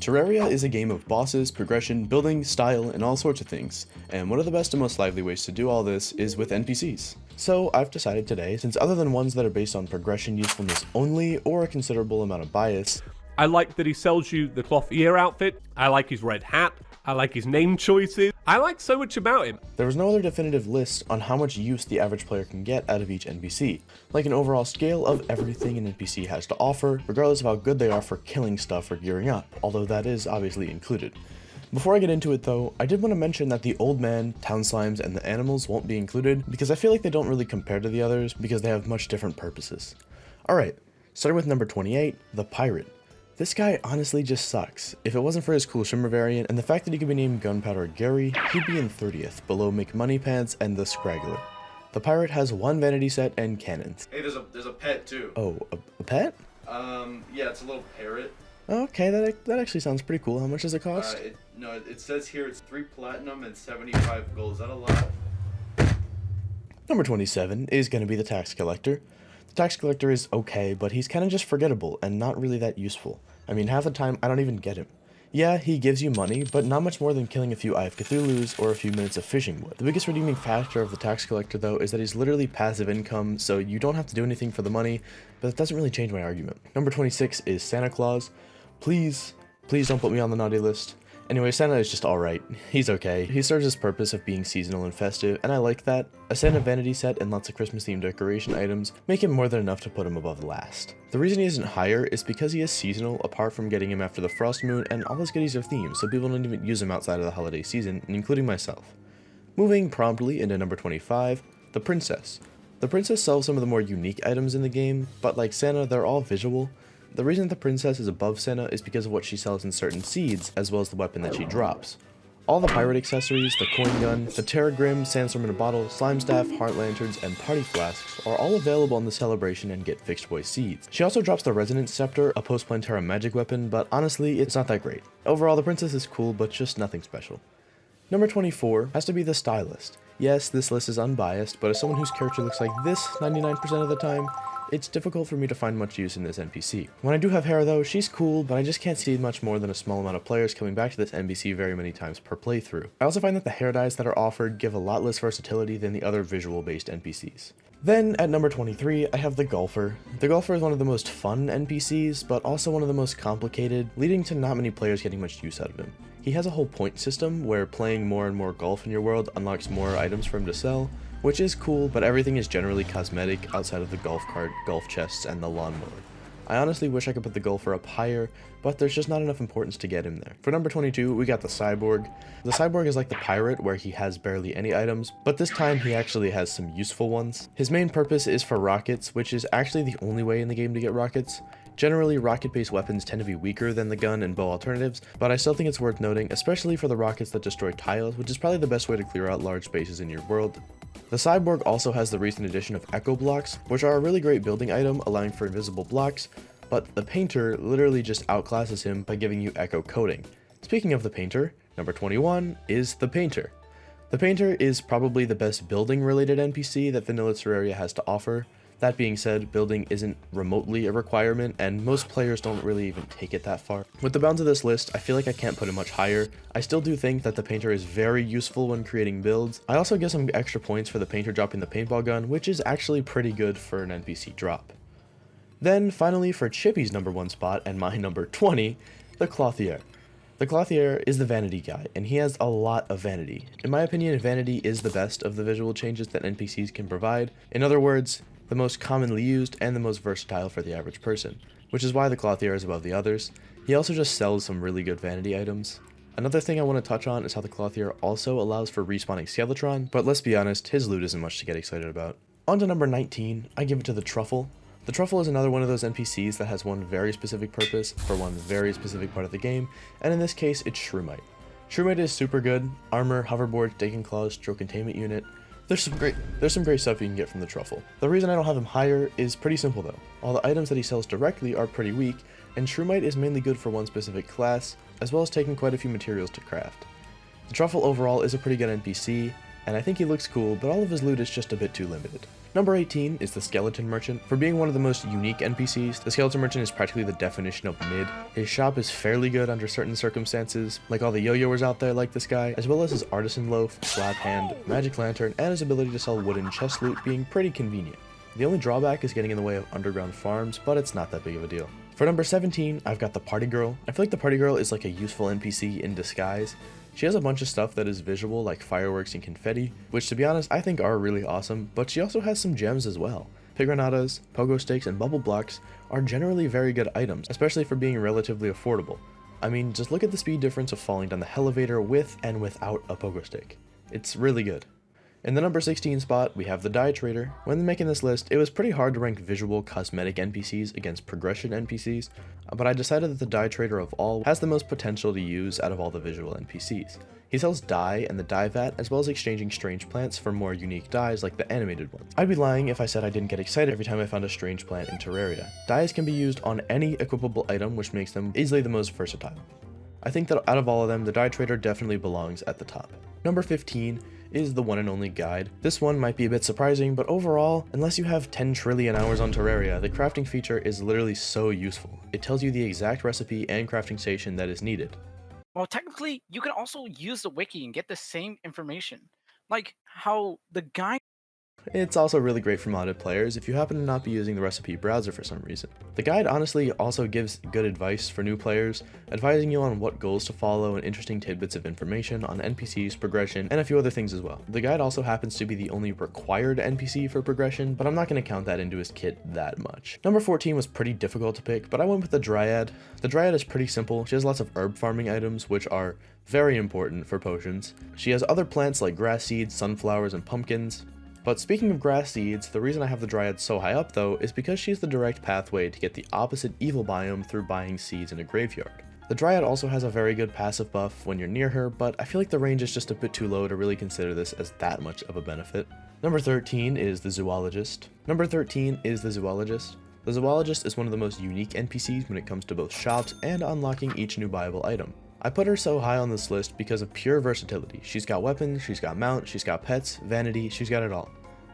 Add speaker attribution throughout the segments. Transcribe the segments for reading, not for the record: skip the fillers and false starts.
Speaker 1: Terraria is a game of bosses, progression, building, style, and all sorts of things, and one of the best and most lively ways to do all this is with NPCs. So I've decided today, since other than ones that are based on progression usefulness only or a considerable amount of bias,
Speaker 2: I like that he sells you the Clothier outfit, I like his red hat, I like his name choices, I like so much about him.
Speaker 1: there was no other definitive list on how much use the average player can get out of each NPC, like an overall scale of everything an NPC has to offer, regardless of how good they are for killing stuff or gearing up, although that is obviously included. Before I get into it though, I did want to mention that the old man, town slimes, and the animals won't be included because I feel like they don't really compare to the others because they have much different purposes. Alright, starting with number 28, the pirate. This guy honestly just sucks. If it wasn't for his cool shimmer variant and the fact that he could be named Gunpowder Gary, he'd be in 30th, below Make Money Pants and the Scraggler. The pirate has one vanity set and cannons.
Speaker 3: Hey, there's a pet too.
Speaker 1: Oh, a pet?
Speaker 3: Yeah, it's a little parrot.
Speaker 1: Okay, that actually sounds pretty cool. How much does it cost?
Speaker 3: It says here it's 3 platinum and 75 gold. Is that a lot?
Speaker 1: Number 27 is going to be the tax collector. The tax collector is okay, but he's kind of just forgettable and not really that useful. I mean, half the time I don't even get him. Yeah, he gives you money, but not much more than killing a few Eye of Cthulhu's or a few minutes of fishing wood. The biggest redeeming factor of the tax collector though is that he's literally passive income, so you don't have to do anything for the money, but it doesn't really change my argument. Number 26 is Santa Claus. Please don't put me on the naughty list. Anyway, Santa is just alright. He's okay. He serves his purpose of being seasonal and festive, and I like that. A Santa vanity set and lots of Christmas themed decoration items make him more than enough to put him above last. The reason he isn't higher is because he is seasonal apart from getting him after the frost moon, and all his goodies are themed, so people don't even use him outside of the holiday season, including myself. Moving promptly into number 25, the princess. The princess sells some of the more unique items in the game, but like Santa, they're all visual. The reason the princess is above Santa is because of what she sells in certain seeds, as well as the weapon that she drops. All the pirate accessories, the coin gun, the Terragrim, sandstorm in a bottle, slime staff, heart lanterns, and party flasks are all available on the celebration and get fixed boy seeds. She also drops the resonance scepter, a post-planetara magic weapon, but honestly, it's not that great. Overall, the princess is cool, but just nothing special. Number 24 has to be the Stylist. Yes, this list is unbiased, but as someone whose character looks like this 99% of the time, it's difficult for me to find much use in this NPC. When I do have hair though, she's cool, but I just can't see much more than a small amount of players coming back to this NPC very many times per playthrough. I also find that the hair dyes that are offered give a lot less versatility than the other visual-based NPCs. Then, at number 23, I have the Golfer. The Golfer is one of the most fun NPCs, but also one of the most complicated, leading to not many players getting much use out of him. He has a whole point system where playing more and more golf in your world unlocks more items for him to sell, which is cool, but everything is generally cosmetic outside of the golf cart, golf chests, and the lawnmower. I honestly wish I could put the Golfer up higher, but there's just not enough importance to get him there. For number 22, we got the Cyborg. The Cyborg is like the pirate, where he has barely any items, but this time he actually has some useful ones. His main purpose is for rockets, which is actually the only way in the game to get rockets. Generally, rocket-based weapons tend to be weaker than the gun and bow alternatives, but I still think it's worth noting, especially for the rockets that destroy tiles, which is probably the best way to clear out large spaces in your world. The Cyborg also has the recent addition of Echo Blocks, which are a really great building item, allowing for invisible blocks, but the Painter literally just outclasses him by giving you Echo Coating. Speaking of the Painter, number 21 is the Painter. The Painter is probably the best building-related NPC that Vanilla Terraria has to offer. That being said, building isn't remotely a requirement, and most players don't really even take it that far. With the bounds of this list, I feel like I can't put it much higher. I still do think that the Painter is very useful when creating builds. I also get some extra points for the Painter dropping the paintball gun, which is actually pretty good for an NPC drop. Then, finally, for Chippy's number 1 spot, and my number 20, the Clothier. The Clothier is the vanity guy, and he has a lot of vanity. In my opinion, vanity is the best of the visual changes that NPCs can provide. In other words, the most commonly used and the most versatile for the average person, which is why the Clothier is above the others. He also just sells some really good vanity items. Another thing I want to touch on is how the Clothier also allows for respawning Skeletron, but let's be honest, his loot isn't much to get excited about. On to number 19, I give it to the Truffle. The Truffle is another one of those NPCs that has one very specific purpose for one very specific part of the game, and in this case, it's Shroomite. Shroomite is super good: armor, hoverboard, Stake and Claws, stroke containment unit. There's some great stuff you can get from the Truffle. The reason I don't have him higher is pretty simple though. All the items that he sells directly are pretty weak, and Shroomite is mainly good for one specific class, as well as taking quite a few materials to craft. The Truffle overall is a pretty good NPC. and I think he looks cool, but all of his loot is just a bit too limited. Number 18 is the Skeleton Merchant. For being one of the most unique NPCs, the Skeleton Merchant is practically the definition of mid. His shop is fairly good under certain circumstances, like all the yo-yoers out there like this guy, as well as his Artisan Loaf, Slap Hand, Magic Lantern, and his ability to sell wooden chest loot being pretty convenient. The only drawback is getting in the way of underground farms, but it's not that big of a deal. For number 17, I've got the Party Girl. I feel like the Party Girl is like a useful NPC in disguise. She has a bunch of stuff that is visual, like fireworks and confetti, which to be honest, I think are really awesome, but she also has some gems as well. Pigranatas, pogo sticks, and bubble blocks are generally very good items, especially for being relatively affordable. I mean, just look at the speed difference of falling down the elevator with and without a pogo stick. It's really good. In the number 16 spot, we have the Dye Trader. When making this list, it was pretty hard to rank visual cosmetic NPCs against progression NPCs, but I decided that the Dye Trader of all has the most potential to use out of all the visual NPCs. He sells dye and the dye vat, as well as exchanging strange plants for more unique dyes like the animated ones. I'd be lying if I said I didn't get excited every time I found a strange plant in Terraria. Dyes can be used on any equipable item, which makes them easily the most versatile. I think that out of all of them, the Dye Trader definitely belongs at the top. Number 15 is the one and only guide. This one might be a bit surprising, but overall, unless you have 10 trillion hours on Terraria, the crafting feature is literally so useful. It tells you the exact recipe and crafting station that is needed.
Speaker 4: Well, technically, you can also use the wiki and get the same information. Like how the guy.
Speaker 1: It's also really great for modded players if you happen to not be using the recipe browser for some reason. The guide honestly also gives good advice for new players, advising you on what goals to follow and interesting tidbits of information on NPCs, progression, and a few other things as well. The guide also happens to be the only required NPC for progression, but I'm not going to count that into his kit that much. Number 14 was pretty difficult to pick, but I went with the Dryad. The Dryad is pretty simple. She has lots of herb farming items, which are very important for potions. She has other plants like grass seeds, sunflowers, and pumpkins. But speaking of grass seeds, the reason I have the Dryad so high up though is because she's the direct pathway to get the opposite evil biome through buying seeds in a graveyard. The Dryad also has a very good passive buff when you're near her, but I feel like the range is just a bit too low to really consider this as that much of a benefit. Number 13 is the Zoologist. The Zoologist is one of the most unique NPCs when it comes to both shops and unlocking each new buyable item. I put her so high on this list because of pure versatility. She's got weapons, she's got mount, she's got pets, vanity, she's got it all.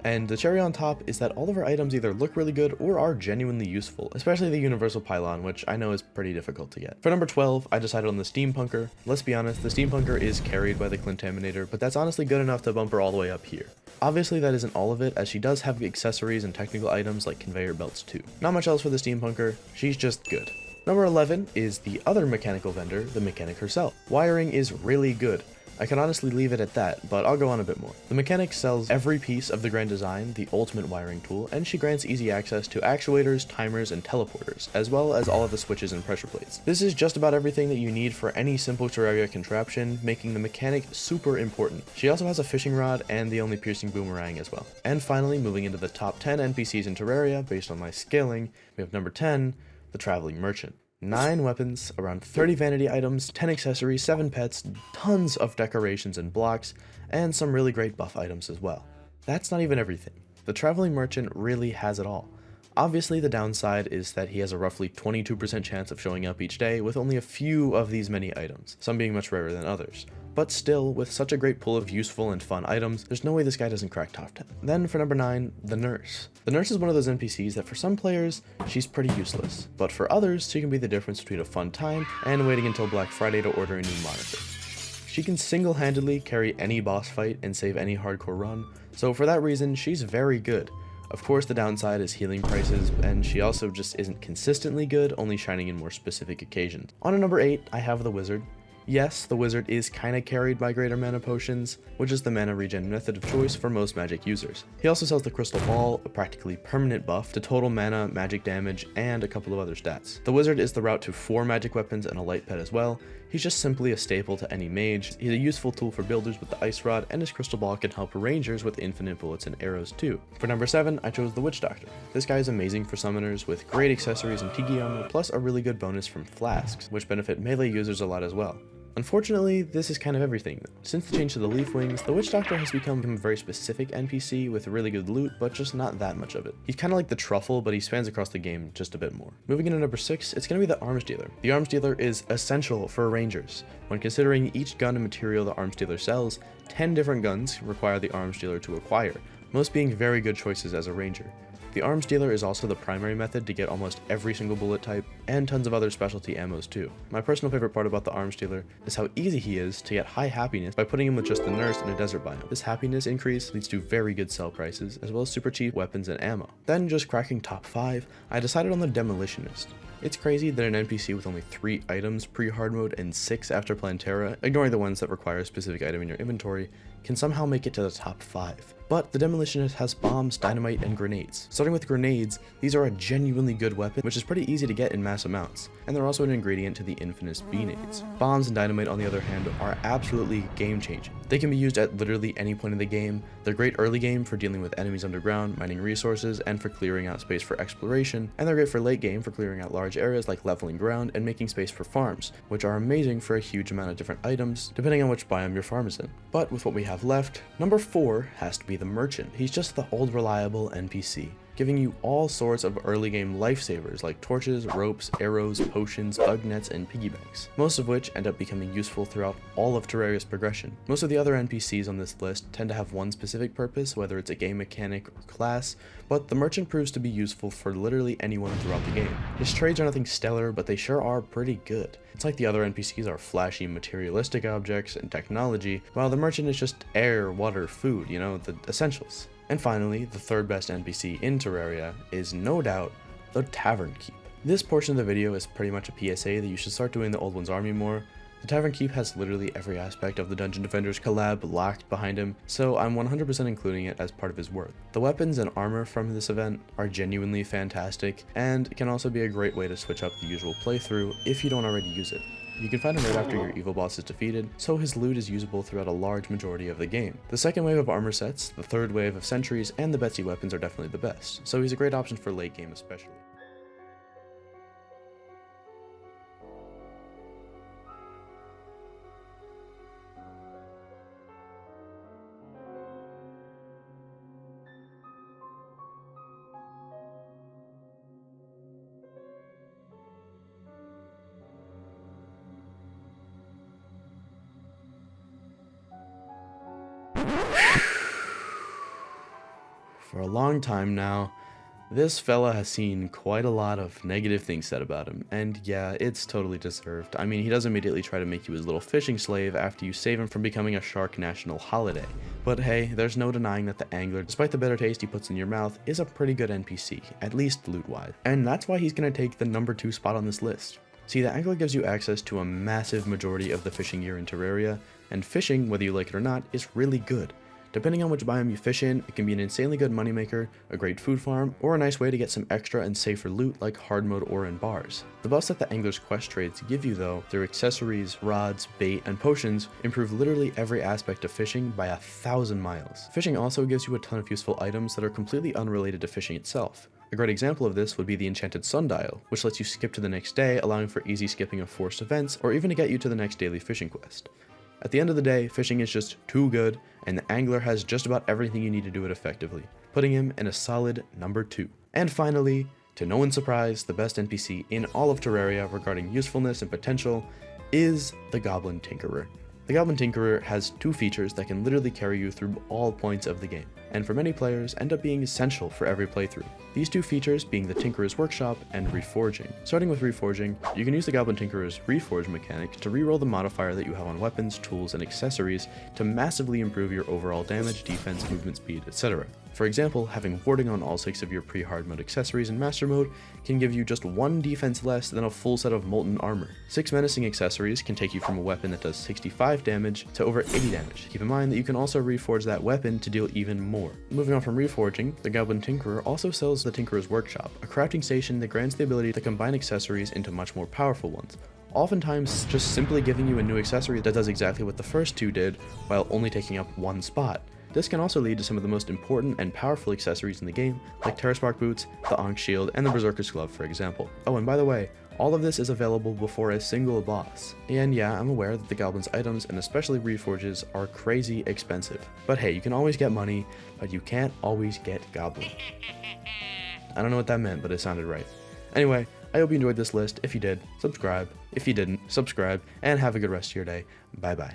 Speaker 1: And the cherry on top is that all of her items either look really good or are genuinely useful, especially the universal pylon, which I know is pretty difficult to get. For number 12, I decided on the Steampunker. Let's be honest, the Steampunker is carried by the Contaminator, but that's honestly good enough to bump her all the way up here. Obviously that isn't all of it, as she does have accessories and technical items like conveyor belts too. Not much else for the Steampunker, she's just good. Number 11 is the other mechanical vendor, the mechanic herself. Wiring is really good. I can honestly leave it at that, but I'll go on a bit more. The mechanic sells every piece of the Grand Design, the ultimate wiring tool, and she grants easy access to actuators, timers, and teleporters, as well as all of the switches and pressure plates. This is just about everything that you need for any simple Terraria contraption, making the mechanic super important. She also has a fishing rod and the only piercing boomerang as well. And finally, moving into the top 10 NPCs in Terraria, based on my scaling, we have number 10, the Traveling Merchant. 9 weapons, around 30 vanity items, 10 accessories, 7 pets, tons of decorations and blocks, and some really great buff items as well. That's not even everything. The Traveling Merchant really has it all. Obviously, the downside is that he has a roughly 22% chance of showing up each day with only a few of these many items, some being much rarer than others. But still, with such a great pool of useful and fun items, there's no way this guy doesn't crack top 10. Then for number 9, the Nurse. The Nurse is one of those NPCs that for some players, she's pretty useless, but for others, she can be the difference between a fun time and waiting until Black Friday to order a new monitor. She can single-handedly carry any boss fight and save any hardcore run, so for that reason, she's very good. Of course, the downside is healing prices, and she also just isn't consistently good, only shining in more specific occasions. On to number 8, I have the Wizard. Yes, the Wizard is kinda carried by greater mana potions, which is the mana regen method of choice for most magic users. He also sells the Crystal Ball, a practically permanent buff to total mana, magic damage, and a couple of other stats. The Wizard is the route to 4 magic weapons and a light pet as well. He's just simply a staple to any mage. He's a useful tool for builders with the Ice Rod, and his Crystal Ball can help rangers with infinite bullets and arrows too. For number 7, I chose the Witch Doctor. This guy is amazing for summoners with great accessories and Tiki armor, plus a really good bonus from flasks, which benefit melee users a lot as well. Unfortunately, this is kind of everything. Since the change to the Leaf Wings, the Witch Doctor has become a very specific NPC with really good loot, but just not that much of it. He's kind of like the Truffle, but he spans across the game just a bit more. Moving into number 6, it's going to be the Arms Dealer. The Arms Dealer is essential for Rangers. When considering each gun and material the Arms Dealer sells, 10 different guns require the Arms Dealer to acquire, most being very good choices as a Ranger. The Arms Dealer is also the primary method to get almost every single bullet type, and tons of other specialty ammos too. My personal favorite part about the Arms Dealer is how easy he is to get high happiness by putting him with just the nurse in a desert biome. This happiness increase leads to very good sell prices, as well as super cheap weapons and ammo. Then, just cracking top 5, I decided on the Demolitionist. It's crazy that an NPC with only 3 items pre-hard mode and 6 after Plantera, ignoring the ones that require a specific item in your inventory, can somehow make it to the top 5. But the Demolitionist has bombs, dynamite, and grenades. Starting with grenades, these are a genuinely good weapon, which is pretty easy to get in mass amounts, and they're also an ingredient to the infamous B-nades. Bombs and dynamite, on the other hand, are absolutely game-changing. They can be used at literally any point in the game. They're great early game for dealing with enemies underground, mining resources, and for clearing out space for exploration, and they're great for late game for clearing out large areas like leveling ground and making space for farms, which are amazing for a huge amount of different items, depending on which biome your farm is in. But with what we have left, number 4 has to be the Merchant. He's just the old reliable NPC, giving you all sorts of early game lifesavers like torches, ropes, arrows, potions, bug nets, and piggy banks, most of which end up becoming useful throughout all of Terraria's progression. Most of the other NPCs on this list tend to have one specific purpose, whether it's a game mechanic or class, but the Merchant proves to be useful for literally anyone throughout the game. His trades are nothing stellar, but they sure are pretty good. It's like the other NPCs are flashy materialistic objects and technology, while the Merchant is just air, water, food, you know, the essentials. And finally, the third best NPC in Terraria is no doubt the Tavern Keep. This portion of the video is pretty much a PSA that you should start doing the Old One's Army more. The Tavern Keep has literally every aspect of the Dungeon Defenders collab locked behind him, so I'm 100% including it as part of his worth. The weapons and armor from this event are genuinely fantastic, and can also be a great way to switch up the usual playthrough if you don't already use it. You can find him right after your evil boss is defeated, so his loot is usable throughout a large majority of the game. The second wave of armor sets, the third wave of sentries, and the Betsy weapons are definitely the best, so he's a great option for late game especially. For a long time now, this fella has seen quite a lot of negative things said about him, and yeah, it's totally deserved. I mean, he does immediately try to make you his little fishing slave after you save him from becoming a shark national holiday. But hey, there's no denying that the angler, despite the bitter taste he puts in your mouth, is a pretty good NPC, at least loot-wise. And that's why he's gonna take the number 2 spot on this list. See, the angler gives you access to a massive majority of the fishing gear in Terraria, and fishing, whether you like it or not, is really good. Depending on which biome you fish in, it can be an insanely good moneymaker, a great food farm, or a nice way to get some extra and safer loot like hard mode or in bars. The buffs that the angler's quest trades give you though, their accessories, rods, bait, and potions, improve literally every aspect of fishing by 1,000 miles. Fishing also gives you a ton of useful items that are completely unrelated to fishing itself. A great example of this would be the Enchanted Sundial, which lets you skip to the next day, allowing for easy skipping of forced events, or even to get you to the next daily fishing quest. At the end of the day, fishing is just too good, and the angler has just about everything you need to do it effectively, putting him in a solid number 2. And finally, to no one's surprise, the best NPC in all of Terraria regarding usefulness and potential is the Goblin Tinkerer. The Goblin Tinkerer has 2 features that can literally carry you through all points of the game, and for many players end up being essential for every playthrough. These 2 features being the Tinkerer's Workshop and Reforging. Starting with Reforging, you can use the Goblin Tinkerer's Reforge mechanic to reroll the modifier that you have on weapons, tools, and accessories to massively improve your overall damage, defense, movement speed, etc. For example, having warding on all 6 of your pre-hard mode accessories in Master Mode can give you just 1 defense less than a full set of Molten Armor. 6 menacing accessories can take you from a weapon that does 65 damage to over 80 damage. Keep in mind that you can also reforge that weapon to deal even more. Moving on from Reforging, the Goblin Tinkerer also sells the Tinkerer's Workshop, a crafting station that grants the ability to combine accessories into much more powerful ones, oftentimes just simply giving you a new accessory that does exactly what the first 2 did while only taking up 1 spot. This can also lead to some of the most important and powerful accessories in the game, like Terraspark boots, the Ankh shield, and the Berserker's glove, for example. Oh, and by the way, all of this is available before a single boss. And yeah, I'm aware that the Goblin's items, and especially Reforges, are crazy expensive. But hey, you can always get money, but you can't always get Goblin. I don't know what that meant, but it sounded right. Anyway, I hope you enjoyed this list. If you did, subscribe. If you didn't, subscribe, and have a good rest of your day. Bye bye.